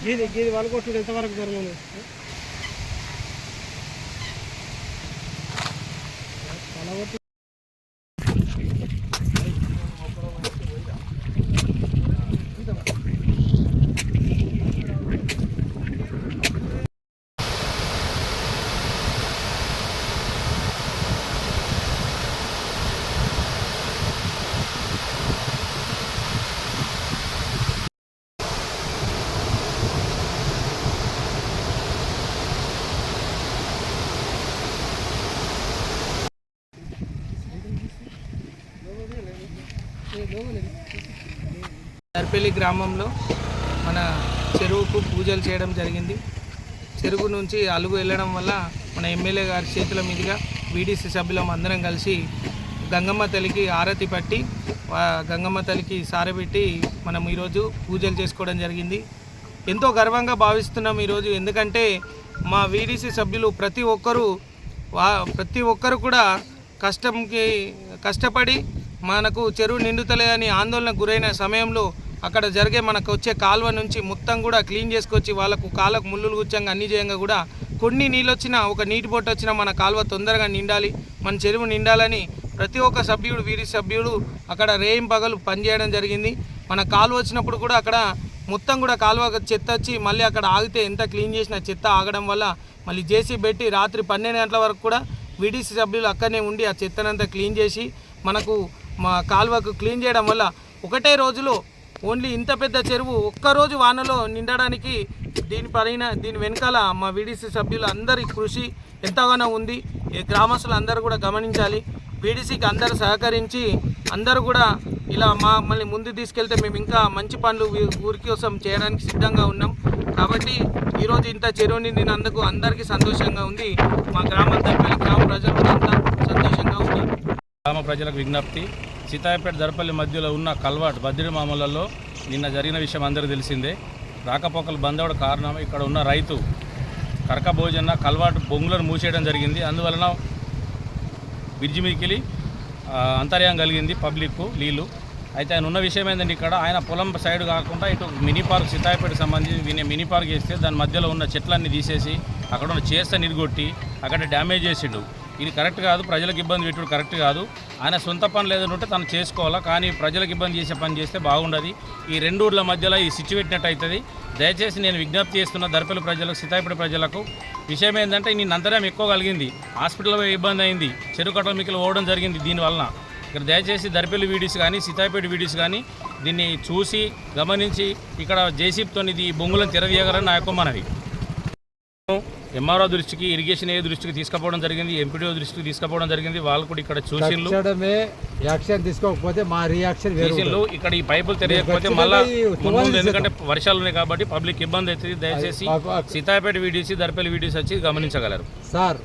గీది వాళ్ళు కొట్టుడు ఎంతవరకు జరగదు దర్పల్లి గ్రామంలో మన చెరువుకు పూజలు చేయడం జరిగింది. చెరువు నుంచి అలుగు వెళ్ళడం వల్ల మన ఎమ్మెల్యే గారి చేతుల మీదుగా వీడీసీ సభ్యులం అందరం కలిసి గంగమ్మ తల్లికి ఆరతి పట్టి గంగమ్మ తల్లికి సారబెట్టి మనం ఈరోజు పూజలు చేసుకోవడం జరిగింది. ఎంతో గర్వంగా భావిస్తున్నాం ఈరోజు. ఎందుకంటే మా వీడీసీ సభ్యులు ప్రతి ఒక్కరు కూడా కష్టపడి మనకు చెరువు నిండుతలే అని ఆందోళనకు గురైన సమయంలో అక్కడ జరిగే మనకు వచ్చే కాలువ నుంచి మొత్తం కూడా క్లీన్ చేసుకొచ్చి వాళ్ళకు కాళ్ళకు ముళ్ళులు గుచ్చంగా అన్ని చేయంగా కూడా కొన్ని నీళ్ళు వచ్చినా ఒక నీటి బొట్టు వచ్చినా మన కాలువ తొందరగా నిండాలి, మన చెరువు నిండాలని ప్రతి ఒక్క సభ్యుడు వీరి సభ్యుడు అక్కడ రేయం పగలు పనిచేయడం జరిగింది. మన కాలువ వచ్చినప్పుడు కూడా అక్కడ మొత్తం కూడా కాలువ చెత్త వచ్చి మళ్ళీ అక్కడ ఆగితే ఎంత క్లీన్ చేసినా చెత్త ఆగడం వల్ల మళ్ళీ జేసీబీ పెట్టి రాత్రి 12 గంటల వరకు కూడా వీడీసీ సభ్యులు అక్కడనే ఉండి ఆ చెత్తనంతా క్లీన్ చేసి మనకు మా కాలువకు క్లీన్ చేయడం వల్ల ఒకటే రోజులో ఓన్లీ ఇంత పెద్ద చెరువు ఒక్కరోజు వానలో నిండడానికి దీని వెనకాల మా వీడీసీ సభ్యులు అందరి కృషి ఎంతగానో ఉంది. ఈ గ్రామస్తులు అందరూ కూడా గమనించాలి. వీడీసీకి అందరూ సహకరించి అందరూ కూడా ఇలా మళ్ళీ ముందు తీసుకెళ్తే మేము ఇంకా మంచి పనులు ఊరి కోసం చేయడానికి సిద్ధంగా ఉన్నాం. కాబట్టి ఈరోజు ఇంత చెరువు నిండినందుకు అందరికీ సంతోషంగా ఉంది. మా గ్రామ ప్రజలు కూడా అంతా సంతోషంగా ఉంది. గ్రామ ప్రజలకు విజ్ఞప్తి, సీతాయపేట దర్పల్లి మధ్యలో ఉన్న కల్వాట్ బద్రి మామూలలో నిన్న జరిగిన విషయం అందరికీ తెలిసిందే. రాకపోకలు బంద్ అవ్వడం కారణం ఇక్కడ ఉన్న రైతు కరక భోజన కల్వాట్ బొంగులను మూసేయడం జరిగింది. అందువలన బ్రిడ్జి మీదకి అంతర్యం కలిగింది పబ్లిక్ నీళ్ళు. అయితే ఆయన ఉన్న విషయం ఏంటంటే ఇక్కడ ఆయన పొలం సైడ్ కాకుండా ఇటు మినీ పార్క్ సీతాయపేటకు సంబంధించి మినీ పార్క్ చేస్తే దాని మధ్యలో ఉన్న చెట్లన్నీ తీసేసి అక్కడ ఉన్న చేస్త నిరుగొట్టి అక్కడ డ్యామేజ్ చేసిండు. ఇది కరెక్ట్ కాదు, ప్రజలకు ఇబ్బంది పెట్టుడు కరెక్ట్ కాదు. ఆయన సొంత పనులు ఏదైనా ఉంటే తను చేసుకోవాలా, కానీ ప్రజలకు ఇబ్బంది చేసే పని చేస్తే బాగుండదు. ఈ రెండు ఊర్ల మధ్యలో ఈ స్విచ్ పెట్టినట్టు అవుతుంది. దయచేసి నేను విజ్ఞప్తి చేస్తున్న దర్పల్లి ప్రజలకు, సీతాయపేట ప్రజలకు విషయం ఏంటంటే నిన్న అంతరం ఎక్కువ కలిగింది, హాస్పిటల్లో ఇబ్బంది అయింది, చెరువు కట్టల మీకు పోవడం జరిగింది. దీనివలన ఇక్కడ దయచేసి దర్పల్లి వీడీస్ కానీ సీతాయపేట వీడీస్ కానీ దీన్ని చూసి గమనించి ఇక్కడ జేసీబీతో ఇది బొంగులను తెరవేయగలని నా యొక్క మనవి. ఎంఆర్ఓ దృష్టికి, ఇరిగేషన్ ఏ దృష్టికి తీసుకుపోవడం జరిగింది, ఎంపీడీఓ దృష్టికి తీసుకుపోవడం జరిగింది. వాళ్ళు కూడా ఇక్కడ చూసిళ్ళు, యాక్షన్ తీసుకోకపోతే మా రియాక్షన్ ఇక్కడ ఈ పైపులు తెరయకపోతే మళ్ళీ ముందు ఎందుకంటే వర్షాలు ఉన్నాయి కాబట్టి పబ్లిక్ ఇబ్బంది అవుతుంది. దయచేసి సీతాయపేట వీడీసీ దర్పల్లి వీడీసీ వచ్చి గమనించగలరు. సార్